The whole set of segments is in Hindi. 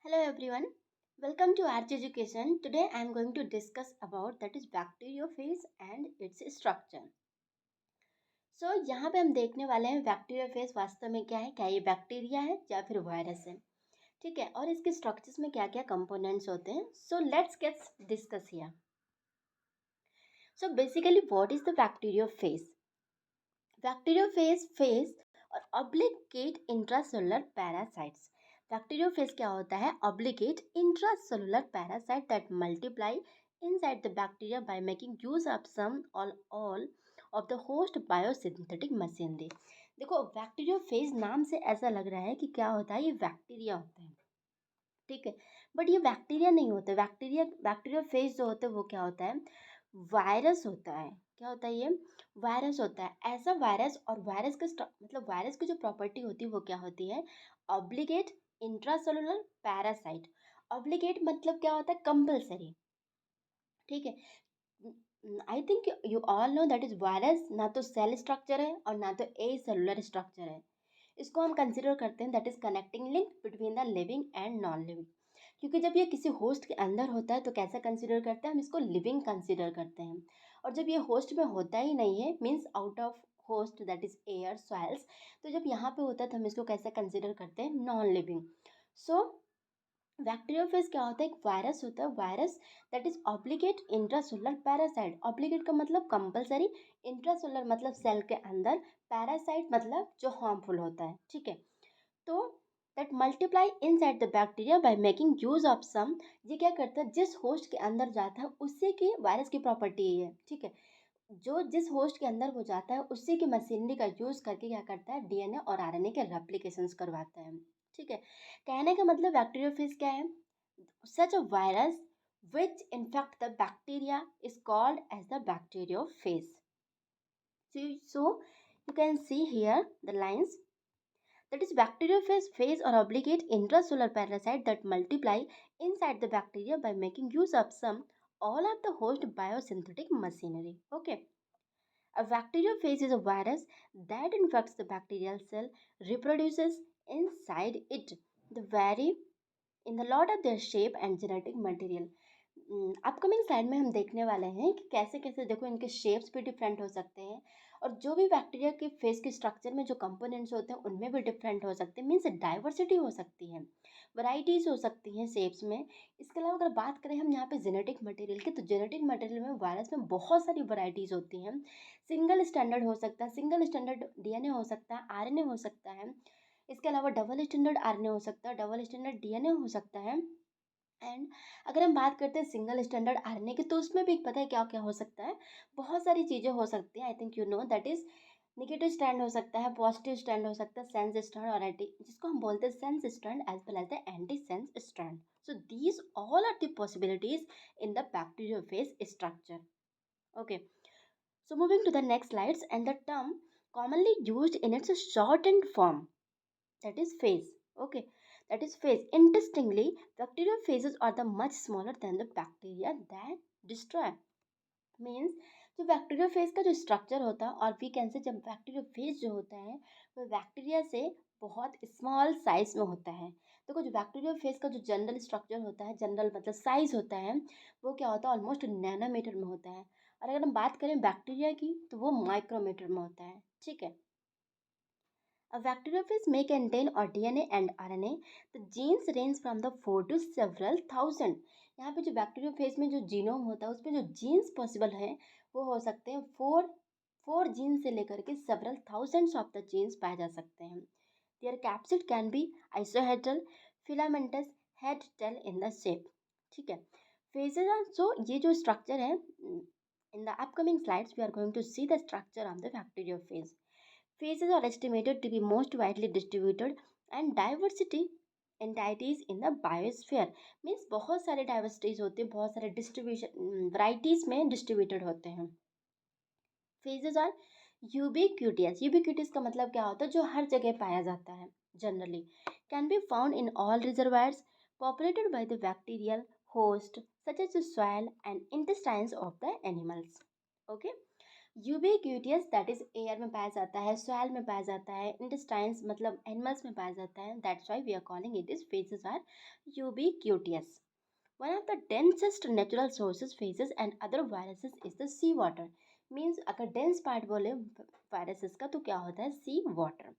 Hello everyone, welcome to Arch Education. Today I am going to discuss about that is bacteriophage and its structure. यहाँ पे हम देखने वाले हैं बैक्टीरियोफेज वास्तव में क्या है, क्या ये बैक्टीरिया है या फिर वायरस है, ठीक है, और इसके स्ट्रक्चर्स में क्या क्या कंपोनेंट्स होते हैं. So let's get discuss here. So basically what is the bacteriophage? Bacteriophage phase और ऑब्लिगेट इंट्रासेलुलर पैरासाइट्स. बैक्टीरियोफेज क्या होता है? Obligate intracellular parasite that multiply inside the bacteria by making use of some or all of the host biosynthetic machinery. देखो बैक्टीरियोफेज नाम से ऐसा लग रहा है कि क्या होता है, ये बैक्टीरिया होता है, ठीक है, बट ये बैक्टीरिया नहीं होता. बैक्टीरियोफेज जो होता है वो क्या होता है, वायरस होता है. क्या होता है ये? वायरस होता है. ऐसा वायरस, और वायरस का मतलब वायरस की जो प्रॉपर्टी होती है वो क्या होती है? Obligate intracellular parasite. ऑब्लिगेट मतलब क्या होता है? कंपल्सरी, ठीक है. I think you all know that is virus ना तो सेल स्ट्रक्चर है और ना तो ए सेलुलर स्ट्रक्चर है. इसको हम कंसिडर करते हैं that is connecting link between the living and non living. क्योंकि जब ये किसी होस्ट के अंदर होता है तो कैसा कंसिडर करते हैं हम? इसको लिविंग कंसिडर करते हैं. और जब ये होस्ट में होता ही नहीं है, means out of host that is air soils, तो जब यहाँ पे होता है तो हम इसको कैसे कंसिडर करते हैं? Non living. सो बैक्टीरियोफेज क्या होता है? एक वायरस होता है. Virus that is obligate intracellular parasite. Obligate का मतलब कंपलसरी, इंट्रासेलुलर मतलब सेल के अंदर, पैरासाइट मतलब जो हार्मफुल होता है, ठीक है. तो that multiply inside the bacteria by making use of some. ये क्या करता है? जिस होस्ट के अंदर जाता है उसी की वायरस की प्रॉपर्टी है, ठीक है. जो जिस होस्ट के अंदर वो जाता है उसी की मशीनरी का यूज करके क्या करता है? डीएनए और आरएनए के रेप्लिकेशंस करवाता है, ठीक है. कहने का मतलब बैक्टीरियोफेज क्या है? Such a virus which infect the bacteria is called as the bacteriophage. So you can see here the lines. That is bacteriophage phase or obligate intracellular parasite that multiply inside the bacteria by making use of some all of the host biosynthetic machinery. Okay. A bacteriophage is a virus that infects the bacterial cell, reproduces inside it, the vary in the lot of their shape and genetic material. Upcoming slide में हम देखने वाले हैं कि कैसे कैसे देखो इनके शेप्स भी डिफरेंट हो सकते हैं, और जो भी बैक्टीरिया के फेस के स्ट्रक्चर में जो कंपोनेंट्स होते हैं उनमें भी डिफरेंट हो सकते हैं. मीन्स डाइवर्सिटी हो सकती है, वैरायटीज हो सकती हैं शेप्स में. इसके अलावा अगर बात करें हम यहाँ पे जेनेटिक मटेरियल की, तो जेनेटिक मटेरियल में वायरस में बहुत सारी वैरायटीज होती हैं. सिंगल स्टैंडर्ड हो सकता है, सिंगल स्टैंडर्ड डीएनए हो सकता है, आरएनए हो सकता है. इसके अलावा डबल स्टैंडर्ड आरएनए हो सकता है, डबल स्टैंडर्ड डीएनए हो सकता है. एंड अगर हम बात करते हैं सिंगल स्टैंडर्ड आरएनए की, तो उसमें भी पता है क्या क्या हो सकता है? बहुत सारी चीज़ें हो सकती हैं. I think you know that is negative stand हो सकता है, पॉजिटिव स्टैंड हो सकता है, सेंस स्टैंड और एंटी, जिसको हम बोलते हैं sense strand as well as the antisense strand. So these all are the possibilities in the bacteriophage structure. Okay. So moving to the next slides, and the term commonly used in its shortened form, that is phase. Okay, that is phase. Interestingly, bacteriophages are the much smaller than the bacteria that destroy. Means जो बैक्टीरियोफेज का जो स्ट्रक्चर होता है, और वी कैन से जब बैक्टीरियोफेज जो होता है वो बैक्टीरिया से बहुत स्मॉल साइज में होता है. देखो जो बैक्टीरियोफेज का जो जनरल स्ट्रक्चर होता है, जनरल मतलब साइज होता है, वो क्या होता है? ऑलमोस्ट नैनोमीटर में होता है. और अगर हम बात करें बैक्टीरिया की तो वो माइक्रोमीटर में होता है, ठीक है. A bacteriophage may contain or DNA and RNA. The genes range from the 4 to several thousand. यहाँ पे जो बैक्टीरियोफेज में जो जीनोम होता है उसमें जो जीन्स पॉसिबल है वो हो सकते हैं फोर जीन से लेकर के several thousands of the genes पाए जा सकते हैं. Their capsid can be icosahedral, filamentous, head tail in the shape, ठीक है. फेजेज आर, सो ये जो स्ट्रक्चर है, in the upcoming slides we are going to see the structure of the bacteriophage. Phases are estimated to be most widely distributed and diversity entities in the biosphere. Means बहुत सारे डाइवर्सिटीज होते हैं, बहुत सारे डिस्ट्रीब्यूशन वराइटीज में डिस्ट्रीब्यूटेड होते हैं. Phases are यूबिक्यूटियस. यूबिक्यूटियस का मतलब क्या होता है? जो हर जगह पाया जाता है. Generally can be found in all reservoirs populated by the bacterial host such as the soil and intestines of the animals. Okay. Ubiquitous that is air में पाया जाता है, सॉइल में पाया जाता है, इंटेस्टाइन्स मतलब एनिमल्स में पाया जाता है, that's why we are calling it is phages are ubiquitous. One of the densest natural sources phases and other viruses is the sea water. Means अगर dense part बोले viruses का तो क्या होता है sea water.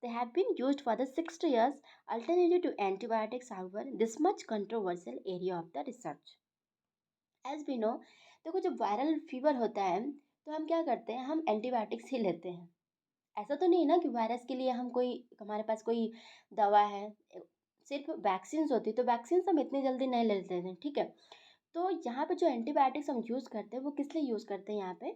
They have been used for the 60 years alternative to antibiotics. However, this much controversial area of the research. As we know, देखो जब वायरल फीवर होता है तो हम क्या करते हैं, हम एंटीबायोटिक्स ही लेते हैं. ऐसा तो नहीं ना कि वायरस के लिए हम कोई हमारे पास कोई दवा है. सिर्फ वैक्सीन्स होती तो वैक्सीन्स हम इतनी जल्दी नहीं लेते हैं, ठीक है. तो यहाँ पे जो एंटीबायोटिक्स हम यूज़ करते हैं वो किस लिए यूज़ करते हैं यहाँ पे,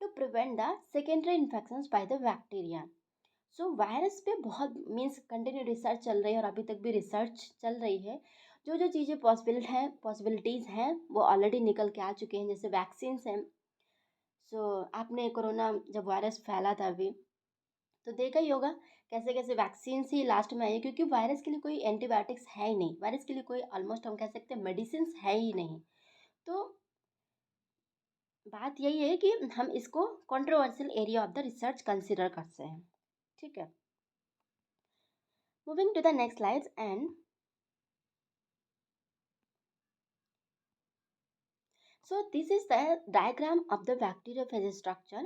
to prevent the secondary infections by the bacteria. So virus पे बहुत मीन्स कंटिन्यू रिसर्च चल रही है और अभी तक भी रिसर्च चल रही है. जो जो चीज़ें पॉसिबिलिटीज़ हैं वो ऑलरेडी निकल के आ चुके हैं, जैसे वैक्सीन्स हैं. सो आपने कोरोना जब वायरस फैला था अभी तो देखा ही होगा कैसे कैसे वैक्सीन ही लास्ट में आई है, क्योंकि वायरस के लिए कोई एंटीबायोटिक्स है ही नहीं, वायरस के लिए कोई ऑलमोस्ट हम कह सकते हैं मेडिसिन है ही नहीं. तो बात यही है कि हम इसको controversial area of the research consider करते हैं, ठीक है. Moving to the next slides and so this is the diagram of the bacteriophage structure.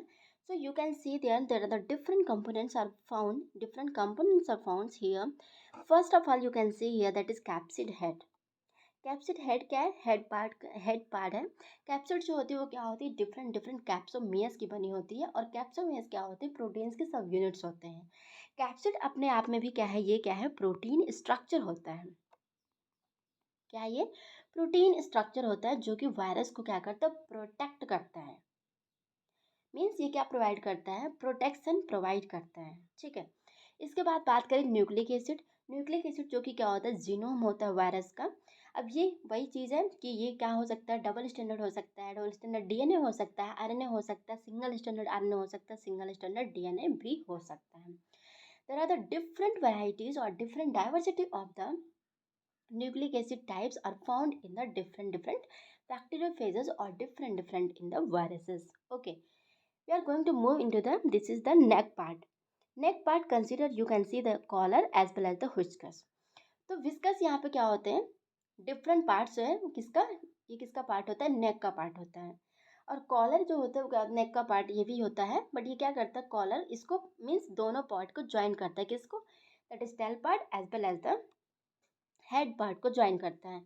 So you can see there are the different components are found. Different components are found here. First of all, you can see here that is capsid head. Capsid head क्या है, हेड पार्ट है. कैप्सिड जो होती है वो क्या होती है, डिफरेंट डिफरेंट कैप्सोमियस की बनी होती है. और कैप्सोमियस क्या होती है, प्रोटीन्स के सब यूनिट्स होते हैं. कैप्सिड अपने आप में भी क्या है, ये क्या है, प्रोटीन स्ट्रक्चर होता है. क्या ये प्रोटीन स्ट्रक्चर होता है जो कि वायरस को क्या करता है, प्रोटेक्ट करता है. मीन्स ये क्या प्रोवाइड करता है, प्रोटेक्शन प्रोवाइड करता है, ठीक है. इसके बाद बात करें न्यूक्लिक एसिड. न्यूक्लिक एसिड जो कि क्या होता है, जीनोम होता है वायरस का. अब ये वही चीज़ है कि ये क्या हो सकता है, डबल स्टैंडर्ड हो सकता है, डबल स्टैंडर्ड डीएनए हो सकता है, आरएनए हो सकता है, सिंगल स्टैंडर्ड आरएनए हो सकता है, सिंगल स्टैंडर्ड डीएनए भी हो सकता है. There are the different varieties और different diversity of the nucleic acid types are found in the different bacteriophages or different in the viruses. Okay, we are going to move into the, this is the neck part. Neck part consider, you can see the collar as well as the whiskers. तो विस्कस यहाँ पे क्या होते हैं, डिफरेंट पार्ट्स है किसका, ये किसका पार्ट होता है, नेक का पार्ट होता है. और कॉलर जो होता है वो नेक का पार्ट ये भी होता है, बट ये क्या करता है, कॉलर इसको मीन्स दोनों पार्ट को ज्वाइन करता है, किसको, that is tail part as well as the head part को ज्वाइन करता है.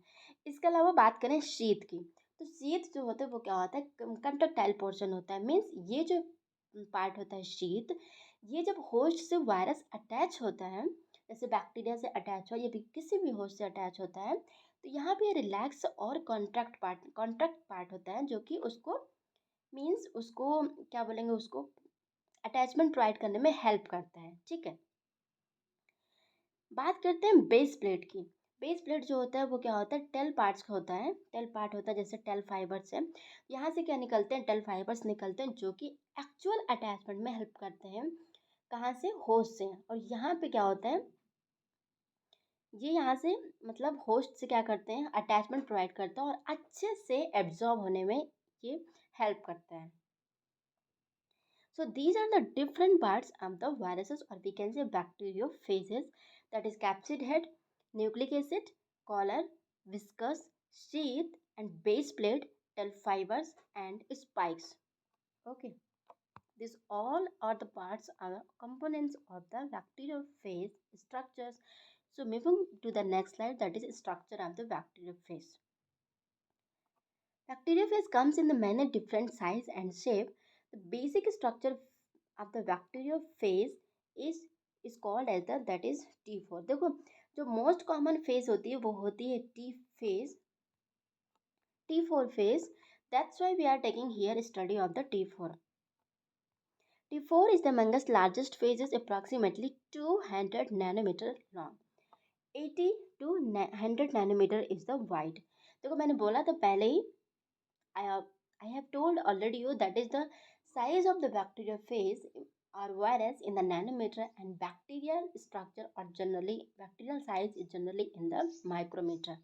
इसके अलावा बात करें शीत की, तो शीत जो होता है वो क्या होता है, कंट्रक्टाइल पोर्शन होता है. मीन्स ये जो पार्ट होता है शीत, ये जब होस्ट से वायरस अटैच होता है, जैसे बैक्टीरिया से अटैच हो या भी किसी भी होस्ट से अटैच होता है, तो यहाँ पे रिलैक्स और कॉन्ट्रैक्ट पार्ट होता है जो कि उसको मीन्स उसको क्या बोलेंगे, उसको अटैचमेंट प्रोवाइड करने में हेल्प करता है, ठीक है. बात करते हैं बेस प्लेट की. बेस प्लेट जो होता है वो क्या होता है, टेल पार्ट्स का होता है. टेल पार्ट होता है जैसे टेल फाइबर्स है, यहाँ से क्या निकलते हैं, टेल फाइबर्स निकलते हैं जो कि एक्चुअल अटैचमेंट में हेल्प करते हैं, कहाँ से, होस्ट से. और यहाँ पे क्या होता है, ये यहाँ से मतलब होस्ट से क्या करते हैं, अटैचमेंट प्रोवाइड करता है और अच्छे से एब्जॉर्ब होने में ये हेल्प करता है. So these are the different parts of the viruses or we can say bacteriophages, that is capsid head, nucleic acid, collar, viscous, sheath and base plate, tail fibers and spikes. Okay, these all are the parts are components of the bacteriophage structures. So moving to the next slide, that is structure of the bacteriophage. Bacteriophage comes in the many different size and shape. The basic structure of the bacteriophage is called as the, that is T4. देखो जो मोस्ट कॉमन फेज होती है वो होती है T phase, T4 phase. That's why we are taking here study of the T4. T4 is the amongst largest phases, approximately 200 nanometer long. 80 to 100 nanometer is the wide. देखो मैंने बोला था पहले ही, I have told already you that is the size of the bacteriophage or virus in the nanometer, and bacterial structure or generally bacterial size is generally in the micrometer.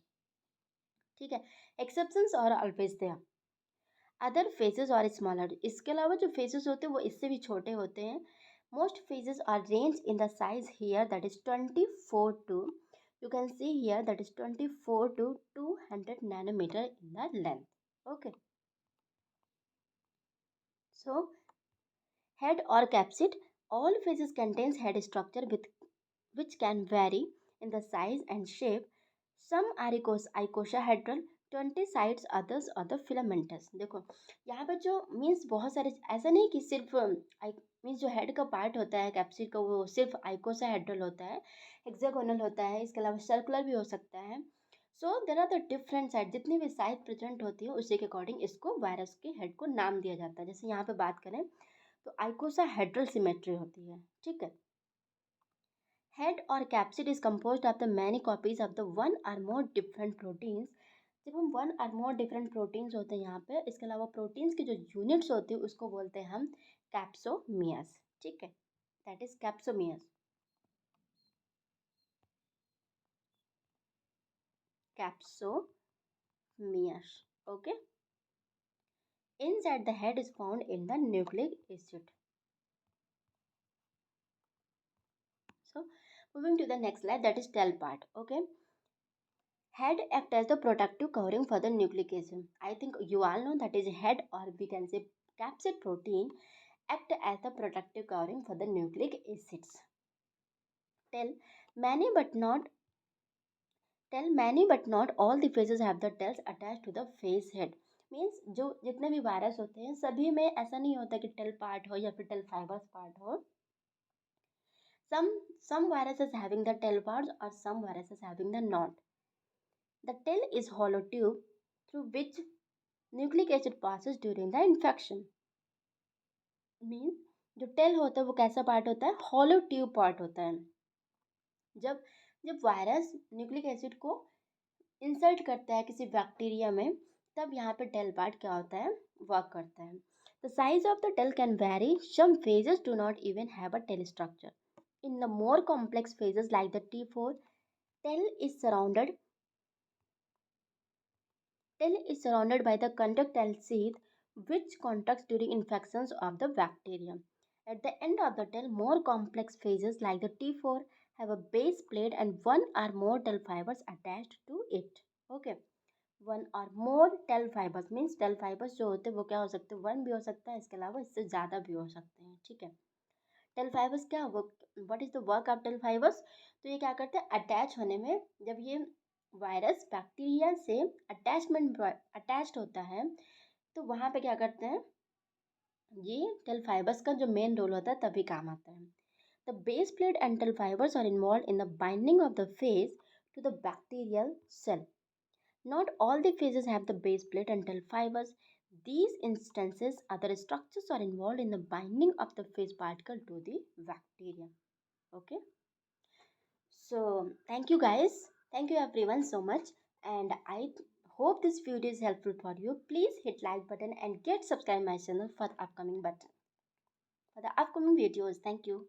ठीक है, exceptions are always there. Other phases और स्मॉलर, इसके अलावा जो फेजेस होते हैं वो इससे भी छोटे होते हैं. Most phages are range in the size here that is 24 to, you can see here that is 24 to 200 nanometer in the length. Okay, so head or capsid, all phases contains head structure with which can vary in the size and shape. Some are icosahedral, 20 sides, others are the filamentous. देखो यहाँ पे जो मीन्स बहुत सारे, ऐसा नहीं कि सिर्फ मीन्स जो हेड का पार्ट होता है कैप्सिड का वो सिर्फ आइकोसाहेड्रल होता है, हेक्सागोनल होता है, इसके अलावा सर्कुलर भी हो सकता है. So there are the different side, जितनी भी साइड प्रेजेंट होती है उसी के अकॉर्डिंग इसको वायरस के हेड को नाम दिया जाता है. जैसे यहाँ पे बात करें तो आइकोसाहेड्रल सिमेट्री होती है. ठीक है. हेड और capsid is composed of the many copies of the one or more different proteins. जब हम one or more different proteins होते हैं यहाँ पे, इसके अलावा प्रोटीन्स की जो यूनिट्स होती है उसको बोलते हैं हम कैप्सोमियस. ठीक है, that is capsomeres. Capsomeres. Okay. Inside the head is found in the nucleic acid. So moving to the next slide, that is tail part. Okay. Head act as the protective covering for the nucleic acid. I think you all know that is head, or we can say capsid protein act as the protective covering for the nucleic acids. Tail, many but not all the phases have the tails attached to the phase head. Means जो जितने भी वायरस होते हैं सभी में ऐसा नहीं होता कि टेल पार्ट हो या फिर टेल फाइबर्स पार्ट हो. Some viruses having the tail parts or some viruses having the not. The tail is hollow tube through which nucleic acid passes during the infection. Means जो टेल होता है वो कैसा पार्ट होता है, हॉलो ट्यूब पार्ट होता है. जब जब वायरस न्यूक्लिक एसिड को इंसर्ट करता है किसी बैक्टीरिया में, तब यहाँ पे टेल पार्ट क्या होता है, वर्क करता है. The size of the tail can vary, some phages do not even have a tail structure. In the more complex phases like the T4, tail is surrounded by the conductile sheath which contracts during infections of the bacteria. At the end of the tail, more complex phases like the T4 have a base plate and one or more tail fibers attached to it. Okay. One or more tail fibers means tail fibers जो होते हैं वो क्या हो सकते हैं, वन भी हो सकता है, इसके अलावा इससे ज़्यादा भी हो सकते हैं. ठीक है. टेल फाइबर्स क्या work, what is the work of tell fibres. तो ये क्या करते हैं, अटैच होने में, जब ये वायरस बैक्टीरिया से अटैच्ड होता है तो वहाँ पे क्या करते हैं, ये टेल फाइबर्स का जो मेन रोल होता है तभी काम आता है. The base plate and tail fibres are involve in the binding of the phage to the bacterial cell. Not all the phases have the base plate and tail fibers. These instances, other structures are involved in the binding of the phase particle to the bacteria. Okay. So thank you guys. Thank you everyone so much. And I hope this video is helpful for you. Please hit like button and get subscribe my channel for the upcoming videos. Thank you.